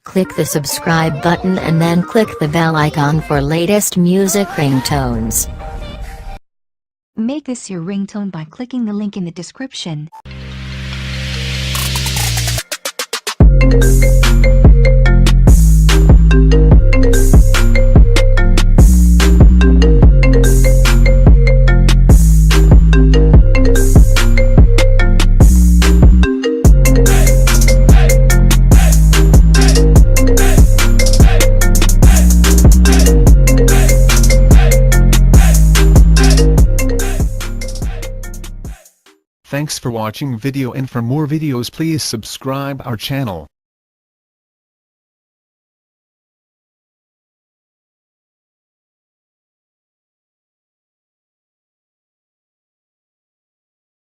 Click the subscribe button and then click the bell icon for latest music ringtones. Make this your ringtone by clicking the link in the description. Thanks for watching video, and for more videos please subscribe our channel.